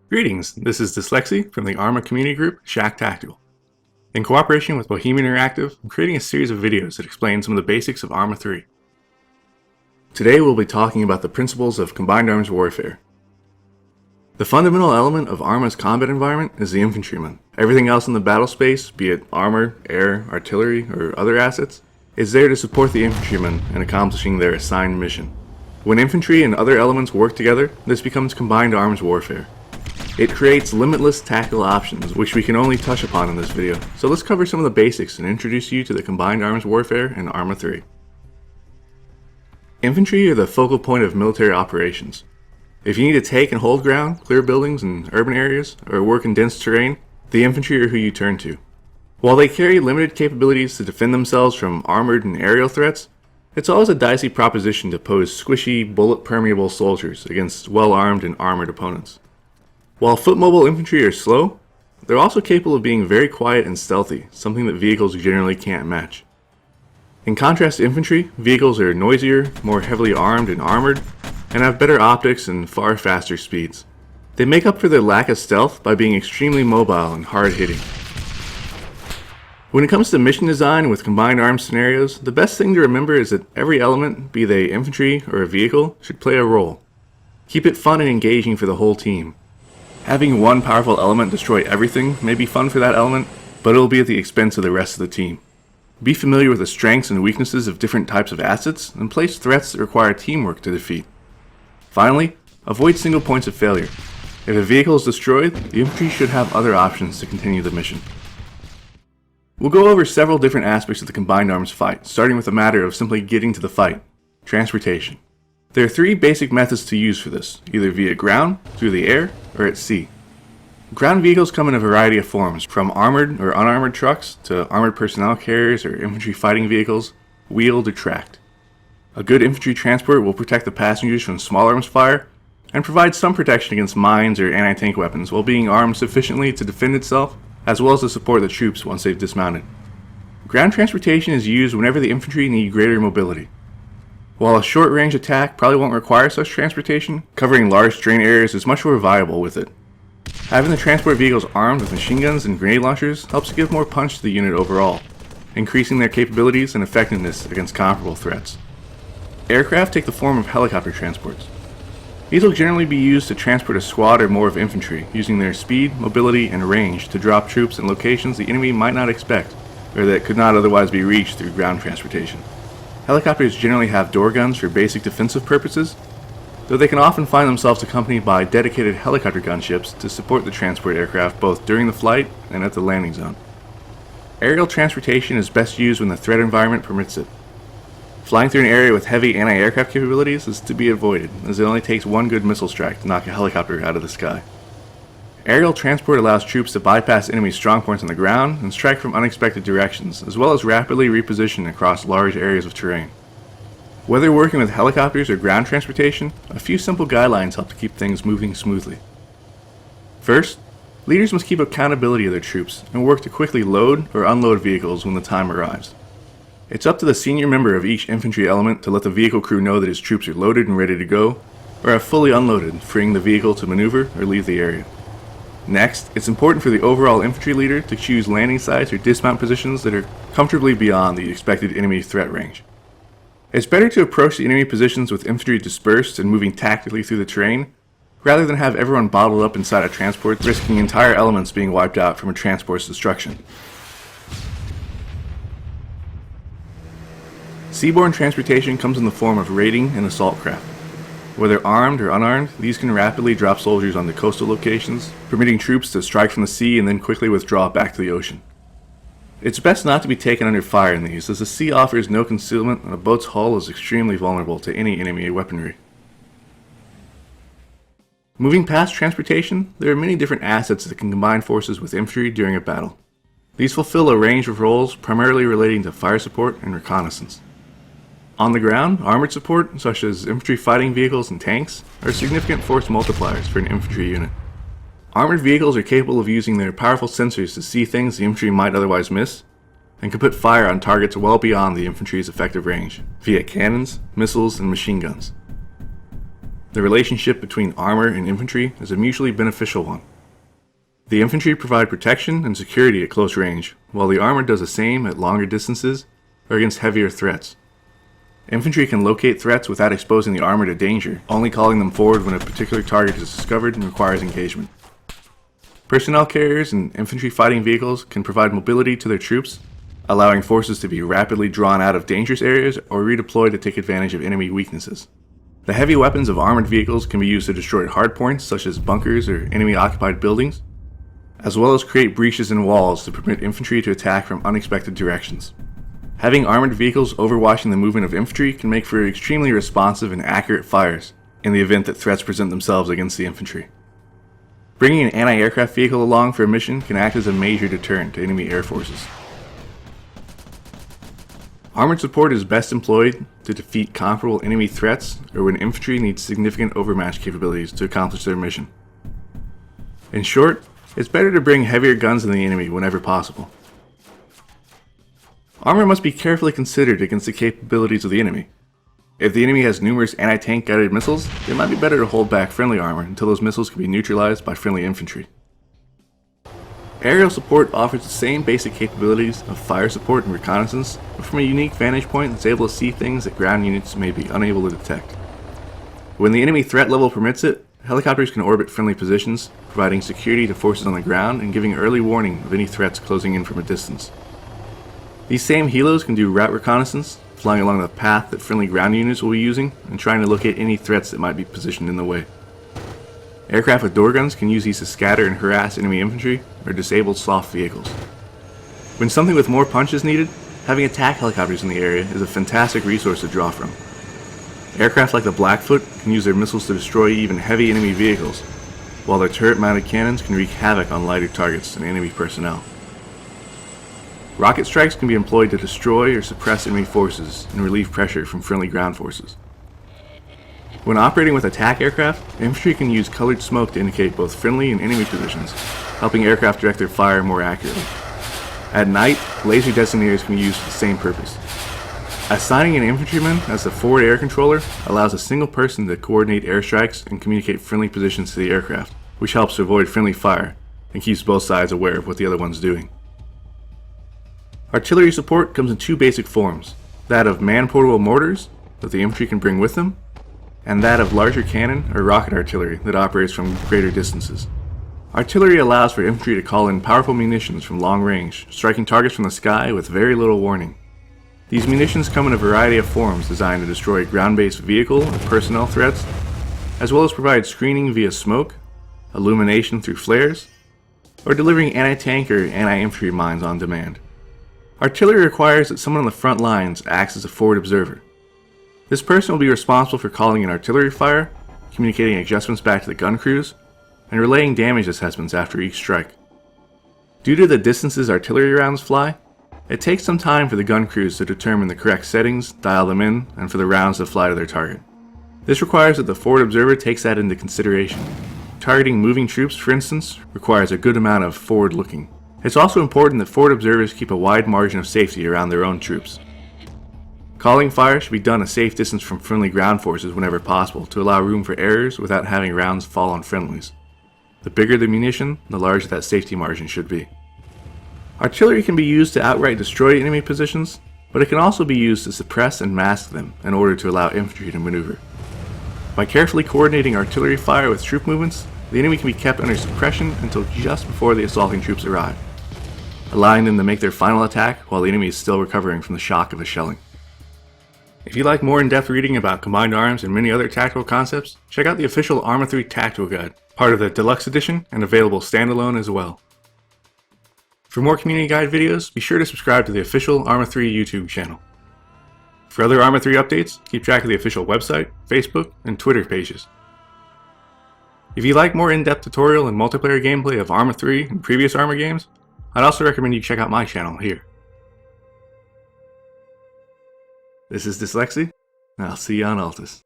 Greetings, this is Dyslexy from the Arma community group Shack Tactical. In cooperation with Bohemia Interactive, I'm creating a series of videos that explain some of the basics of Arma 3. Today we'll be talking about the principles of combined arms warfare. The fundamental element of Arma's combat environment is the infantryman. Everything else in the battle space, be it armor, air, artillery, or other assets, is there to support the infantryman in accomplishing their assigned mission. When infantry and other elements work together, this becomes combined arms warfare. It creates limitless tactical options, which we can only touch upon in this video, so let's cover some of the basics and introduce you to the combined arms warfare in Arma 3. Infantry are the focal point of military operations. If you need to take and hold ground, clear buildings in urban areas, or work in dense terrain, the infantry are who you turn to. While they carry limited capabilities to defend themselves from armored and aerial threats, it's always a dicey proposition to pose squishy, bullet-permeable soldiers against well-armed and armored opponents. While foot-mobile infantry are slow, they're also capable of being very quiet and stealthy, something that vehicles generally can't match. In contrast to infantry, vehicles are noisier, more heavily armed and armored, and have better optics and far faster speeds. They make up for their lack of stealth by being extremely mobile and hard-hitting. When it comes to mission design with combined arms scenarios, the best thing to remember is that every element, be they infantry or a vehicle, should play a role. Keep it fun and engaging for the whole team. Having one powerful element destroy everything may be fun for that element, but it'll be at the expense of the rest of the team. Be familiar with the strengths and weaknesses of different types of assets, and place threats that require teamwork to defeat. Finally, avoid single points of failure. If a vehicle is destroyed, the infantry should have other options to continue the mission. We'll go over several different aspects of the combined arms fight, starting with the matter of simply getting to the fight: transportation. There are three basic methods to use for this, either via ground, through the air, or at sea. Ground vehicles come in a variety of forms, from armored or unarmored trucks to armored personnel carriers or infantry fighting vehicles, wheeled or tracked. A good infantry transport will protect the passengers from small arms fire and provide some protection against mines or anti-tank weapons while being armed sufficiently to defend itself, as well as to support the troops once they've dismounted. Ground transportation is used whenever the infantry need greater mobility. While a short-range attack probably won't require such transportation, covering large terrain areas is much more viable with it. Having the transport vehicles armed with machine guns and grenade launchers helps to give more punch to the unit overall, increasing their capabilities and effectiveness against comparable threats. Aircraft take the form of helicopter transports. These will generally be used to transport a squad or more of infantry, using their speed, mobility, and range to drop troops in locations the enemy might not expect, or that could not otherwise be reached through ground transportation. Helicopters generally have door guns for basic defensive purposes, though they can often find themselves accompanied by dedicated helicopter gunships to support the transport aircraft both during the flight and at the landing zone. Aerial transportation is best used when the threat environment permits it. Flying through an area with heavy anti-aircraft capabilities is to be avoided, as it only takes one good missile strike to knock a helicopter out of the sky. Aerial transport allows troops to bypass enemy strongpoints on the ground and strike from unexpected directions, as well as rapidly reposition across large areas of terrain. Whether working with helicopters or ground transportation, a few simple guidelines help to keep things moving smoothly. First, leaders must keep accountability of their troops and work to quickly load or unload vehicles when the time arrives. It's up to the senior member of each infantry element to let the vehicle crew know that his troops are loaded and ready to go, or have fully unloaded, freeing the vehicle to maneuver or leave the area. Next, it's important for the overall infantry leader to choose landing sites or dismount positions that are comfortably beyond the expected enemy threat range. It's better to approach the enemy positions with infantry dispersed and moving tactically through the terrain, rather than have everyone bottled up inside a transport, risking entire elements being wiped out from a transport's destruction. Seabourn Transportation comes in the form of raiding and assault craft. Whether armed or unarmed, these can rapidly drop soldiers onto coastal locations, permitting troops to strike from the sea and then quickly withdraw back to the ocean. It's best not to be taken under fire in these, as the sea offers no concealment and a boat's hull is extremely vulnerable to any enemy weaponry. Moving past transportation, there are many different assets that can combine forces with infantry during a battle. These fulfill a range of roles primarily relating to fire support and reconnaissance. On the ground, armored support, such as infantry fighting vehicles and tanks, are significant force multipliers for an infantry unit. Armored vehicles are capable of using their powerful sensors to see things the infantry might otherwise miss, and can put fire on targets well beyond the infantry's effective range, via cannons, missiles, and machine guns. The relationship between armor and infantry is a mutually beneficial one. The infantry provide protection and security at close range, while the armor does the same at longer distances or against heavier threats. Infantry can locate threats without exposing the armor to danger, only calling them forward when a particular target is discovered and requires engagement. Personnel carriers and infantry fighting vehicles can provide mobility to their troops, allowing forces to be rapidly drawn out of dangerous areas or redeployed to take advantage of enemy weaknesses. The heavy weapons of armored vehicles can be used to destroy hardpoints such as bunkers or enemy-occupied buildings, as well as create breaches in walls to permit infantry to attack from unexpected directions. Having armored vehicles overwatching the movement of infantry can make for extremely responsive and accurate fires in the event that threats present themselves against the infantry. Bringing an anti-aircraft vehicle along for a mission can act as a major deterrent to enemy air forces. Armored support is best employed to defeat comparable enemy threats or when infantry needs significant overmatch capabilities to accomplish their mission. In short, it's better to bring heavier guns than the enemy whenever possible. Armor must be carefully considered against the capabilities of the enemy. If the enemy has numerous anti-tank guided missiles, it might be better to hold back friendly armor until those missiles can be neutralized by friendly infantry. Aerial support offers the same basic capabilities of fire support and reconnaissance, but from a unique vantage point that's able to see things that ground units may be unable to detect. When the enemy threat level permits it, helicopters can orbit friendly positions, providing security to forces on the ground and giving early warning of any threats closing in from a distance. These same helos can do route reconnaissance, flying along the path that friendly ground units will be using and trying to locate any threats that might be positioned in the way. Aircraft with door guns can use these to scatter and harass enemy infantry or disable soft vehicles. When something with more punch is needed, having attack helicopters in the area is a fantastic resource to draw from. Aircraft like the Blackfoot can use their missiles to destroy even heavy enemy vehicles, while their turret-mounted cannons can wreak havoc on lighter targets and enemy personnel. Rocket strikes can be employed to destroy or suppress enemy forces and relieve pressure from friendly ground forces. When operating with attack aircraft, infantry can use colored smoke to indicate both friendly and enemy positions, helping aircraft direct their fire more accurately. At night, laser designators can be used for the same purpose. Assigning an infantryman as the forward air controller allows a single person to coordinate airstrikes and communicate friendly positions to the aircraft, which helps to avoid friendly fire and keeps both sides aware of what the other one's doing. Artillery support comes in two basic forms, that of man-portable mortars that the infantry can bring with them, and that of larger cannon or rocket artillery that operates from greater distances. Artillery allows for infantry to call in powerful munitions from long range, striking targets from the sky with very little warning. These munitions come in a variety of forms designed to destroy ground-based vehicle and personnel threats, as well as provide screening via smoke, illumination through flares, or delivering anti-tank or anti-infantry mines on demand. Artillery requires that someone on the front lines acts as a forward observer. This person will be responsible for calling in artillery fire, communicating adjustments back to the gun crews, and relaying damage assessments after each strike. Due to the distances artillery rounds fly, it takes some time for the gun crews to determine the correct settings, dial them in, and for the rounds to fly to their target. This requires that the forward observer takes that into consideration. Targeting moving troops, for instance, requires a good amount of forward looking. It's also important that forward observers keep a wide margin of safety around their own troops. Calling fire should be done a safe distance from friendly ground forces whenever possible to allow room for errors without having rounds fall on friendlies. The bigger the munition, the larger that safety margin should be. Artillery can be used to outright destroy enemy positions, but it can also be used to suppress and mask them in order to allow infantry to maneuver. By carefully coordinating artillery fire with troop movements, the enemy can be kept under suppression until just before the assaulting troops arrive, allowing them to make their final attack while the enemy is still recovering from the shock of a shelling. If you like more in-depth reading about combined arms and many other tactical concepts, check out the official Arma 3 Tactical Guide, part of the Deluxe Edition and available standalone as well. For more community guide videos, be sure to subscribe to the official Arma 3 YouTube channel. For other Arma 3 updates, keep track of the official website, Facebook, and Twitter pages. If you like more in-depth tutorial and multiplayer gameplay of Arma 3 and previous Arma games, I'd also recommend you check out my channel here. This is Dyslexy, and I'll see you on Altus.